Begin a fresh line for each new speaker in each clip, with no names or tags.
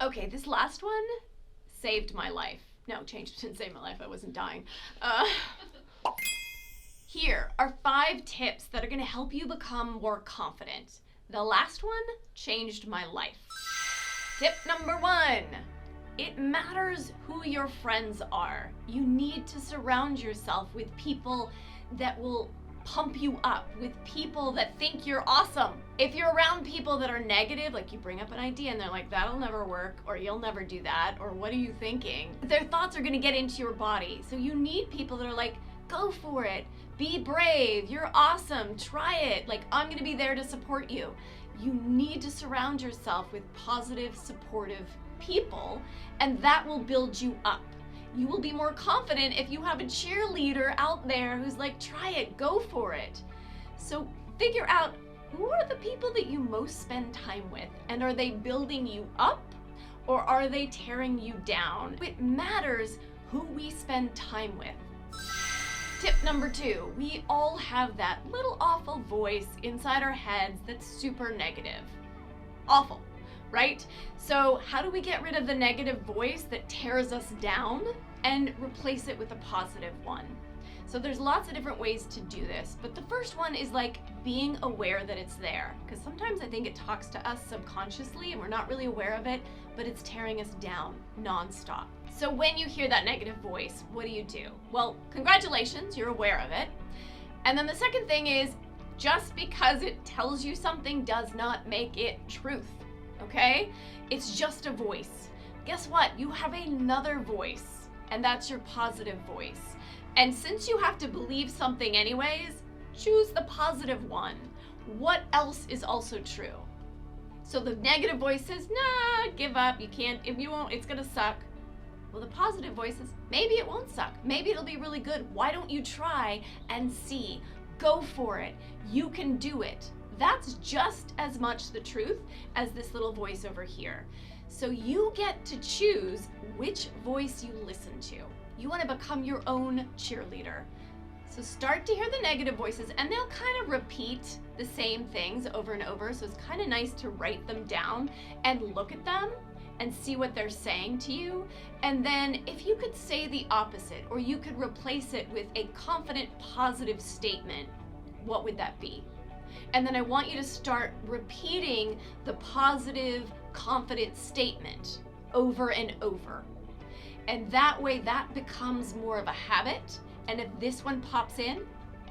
Okay, this last one saved my life. No, didn't save my life. I wasn't dying. Here are 5 tips that are going to help you become more confident. The last one changed my life. Tip number 1. It matters who your friends are. You need to surround yourself with people that will pump you up, with people that think you're awesome. If you're around people that are negative, like you bring up an idea and they're like, that'll never work, or you'll never do that, or what are you thinking? Their thoughts are gonna get into your body. So you need people that are like, go for it, be brave, you're awesome, try it. Like, I'm gonna be there to support you. You need to surround yourself with positive, supportive people, and that will build you up. You will be more confident if you have a cheerleader out there who's like, try it, go for it. So figure out, who are the people that you most spend time with? And are they building you up or are they tearing you down? It matters who we spend time with. Tip number 2, we all have that little awful voice inside our heads that's super negative. Awful, right? So how do we get rid of the negative voice that tears us down and replace it with a positive one? So there's lots of different ways to do this, but the first one is like being aware that it's there, because sometimes I think it talks to us subconsciously and we're not really aware of it, but it's tearing us down nonstop. So when you hear that negative voice, what do? Well, congratulations, you're aware of it. And then the second thing is, just because it tells you something does not make it truth, okay? It's just a voice. Guess what? You have another voice, and that's your positive voice. And since you have to believe something anyways, choose the positive one. What else is also true? So the negative voice says, nah, give up, you can't, if you won't, it's gonna suck. Well, the positive voice says, maybe it won't suck, maybe it'll be really good. Why don't you try and see? Go for it, you can do it. That's just as much the truth as this little voice over here. So you get to choose which voice you listen to. You want to become your own cheerleader. So start to hear the negative voices, and they'll kind of repeat the same things over and over. So it's kind of nice to write them down and look at them and see what they're saying to you. And then if you could say the opposite, or you could replace it with a confident, positive statement, what would that be? And then I want you to start repeating the positive, confident statement over and over. And that way that becomes more of a habit. And if this one pops in,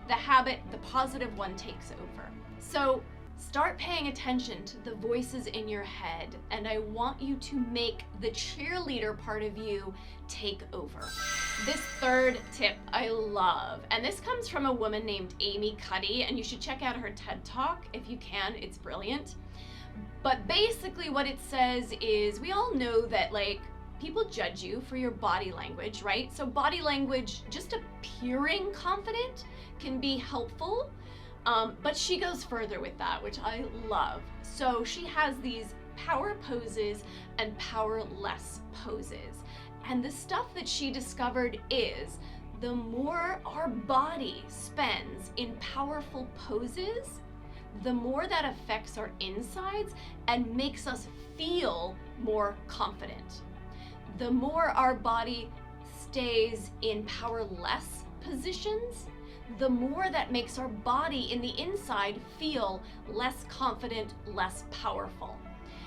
the habit, the positive one takes over. So start paying attention to the voices in your head, and I want you to make the cheerleader part of you take over. This third tip I love, and this comes from a woman named Amy Cuddy, and you should check out her TED Talk if you can, it's brilliant. But basically what it says is, we all know that like people judge you for your body language, right? So body language, just appearing confident, can be helpful. But she goes further with that, which I love. So she has these power poses and powerless poses. And the stuff that she discovered is, the more our body spends in powerful poses, the more that affects our insides and makes us feel more confident. The more our body stays in powerless positions, the more that makes our body in the inside feel less confident, less powerful.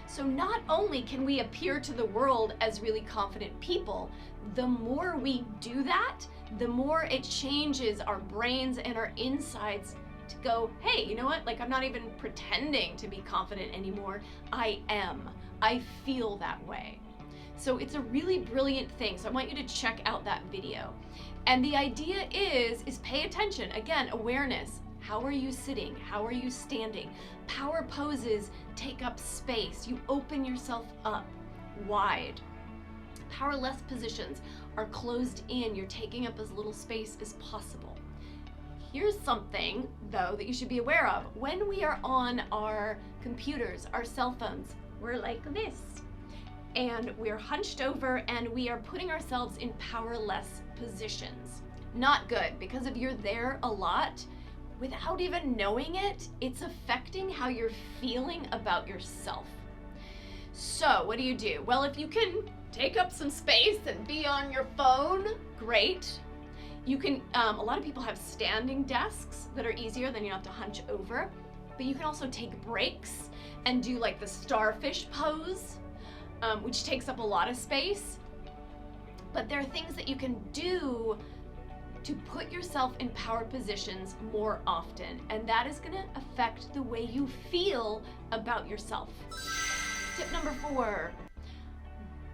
So not only can we appear to the world as really confident people, the more we do that, the more it changes our brains and our insides to go, hey, you know what? Like, I'm not even pretending to be confident anymore. I am. I feel that way. So it's a really brilliant thing. So I want you to check out that video. And the idea is pay attention. Again, awareness. How are you sitting? How are you standing? Power poses take up space. You open yourself up wide. Powerless positions are closed in. You're taking up as little space as possible. Here's something, though, that you should be aware of. When we are on our computers, our cell phones, we're like this. And we're hunched over and we are putting ourselves in powerless positions. Not good, because if you're there a lot, without even knowing it, it's affecting how you're feeling about yourself. So what do? Well, if you can take up some space and be on your phone, great. You can, a lot of people have standing desks that are easier, then you don't have to hunch over. But you can also take breaks and do like the starfish pose, which takes up a lot of space. But there are things that you can do to put yourself in power positions more often, and that is going to affect the way you feel about yourself. Tip number 4,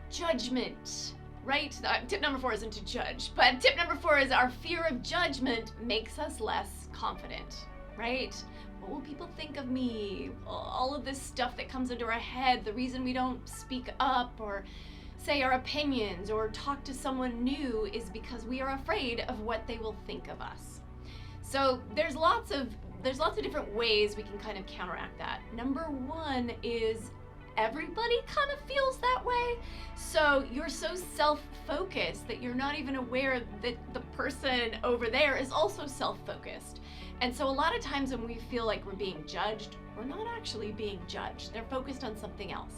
judgment, right? Tip number 4 isn't to judge, but tip number 4 is our fear of judgment makes us less confident, right? What will people think of me? All of this stuff that comes into our head, the reason we don't speak up or say our opinions or talk to someone new is because we are afraid of what they will think of us. So there's lots of different ways we can kind of counteract that. Number 1 is everybody kind of feels that way. So you're so self-focused that you're not even aware that the person over there is also self-focused. And so a lot of times when we feel like we're being judged, we're not actually being judged. They're focused on something else.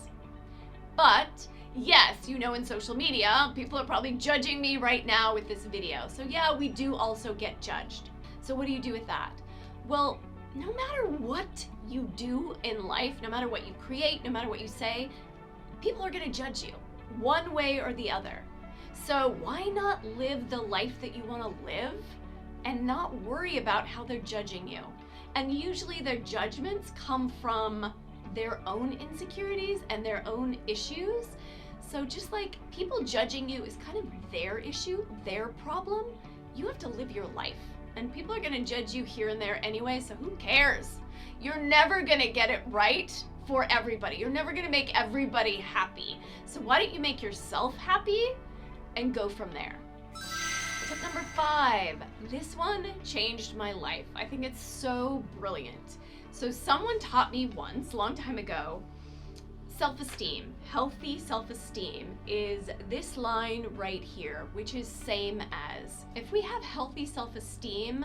But yes, in social media, people are probably judging me right now with this video. So yeah, we do also get judged. So what do you do with that? Well, no matter what you do in life, no matter what you create, no matter what you say, people are going to judge you one way or the other. So why not live the life that you want to live and not worry about how they're judging you? And usually their judgments come from their own insecurities and their own issues. So just like people judging you is kind of their issue, their problem, you have to live your life. And people are going to judge you here and there anyway, so who cares? You're never going to get it right for everybody. You're never going to make everybody happy. So why don't you make yourself happy and go from there? Tip number 5. This one changed my life. I think it's so brilliant. So someone taught me once, a long time ago, self-esteem. Healthy self-esteem is this line right here, which is same as. If we have healthy self-esteem,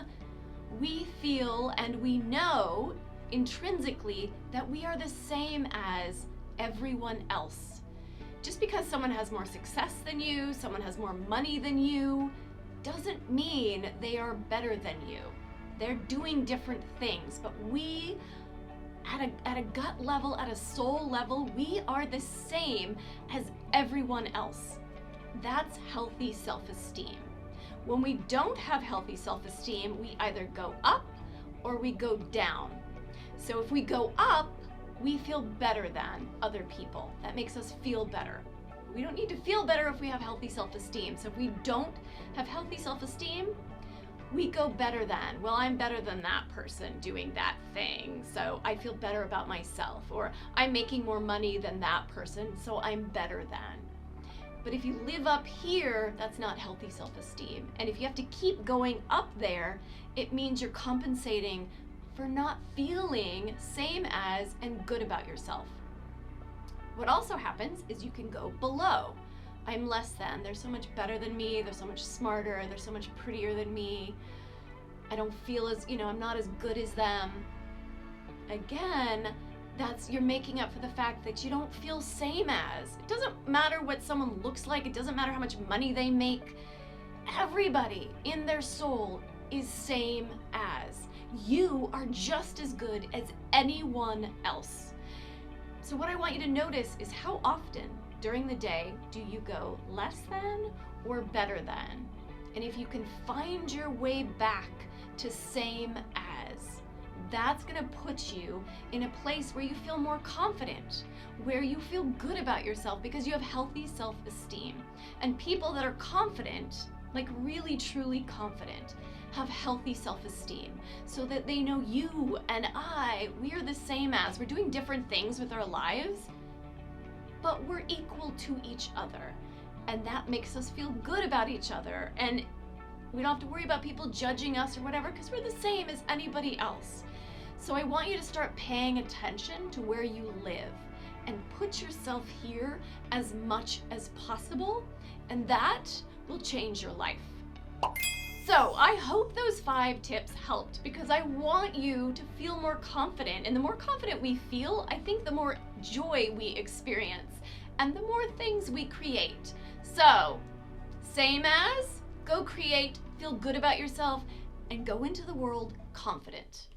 we feel and we know intrinsically that we are the same as everyone else. Just because someone has more success than you, someone has more money than you, doesn't mean they are better than you. They're doing different things, but we, at a gut level, at a soul level, we are the same as everyone else. That's healthy self-esteem. When we don't have healthy self-esteem, we either go up or we go down. So if we go up, we feel better than other people. That makes us feel better. We don't need to feel better if we have healthy self-esteem. So if we don't have healthy self-esteem, we go better than, well, I'm better than that person doing that thing, so I feel better about myself. Or I'm making more money than that person, so I'm better than. But if you live up here, that's not healthy self-esteem. And if you have to keep going up there, it means you're compensating for not feeling same as and good about yourself. What also happens is you can go below. I'm less than, they're so much better than me, they're so much smarter, they're so much prettier than me. I don't feel as, I'm not as good as them. Again, you're making up for the fact that you don't feel same as. It doesn't matter what someone looks like, it doesn't matter how much money they make. Everybody in their soul is same as. You are just as good as anyone else. So what I want you to notice is how often during the day do you go less than or better than? And if you can find your way back to same as, that's gonna put you in a place where you feel more confident, where you feel good about yourself because you have healthy self-esteem. And people that are confident, like really truly confident, have healthy self-esteem so that they know you and we are the same as. We're doing different things with our lives, but we're equal to each other. And that makes us feel good about each other. And we don't have to worry about people judging us or whatever because we're the same as anybody else. So I want you to start paying attention to where you live and put yourself here as much as possible, and that will change your life. So I hope those 5 tips helped, because I want you to feel more confident. And the more confident we feel, I think the more joy we experience and the more things we create. So, same as, go create, feel good about yourself, and go into the world confident.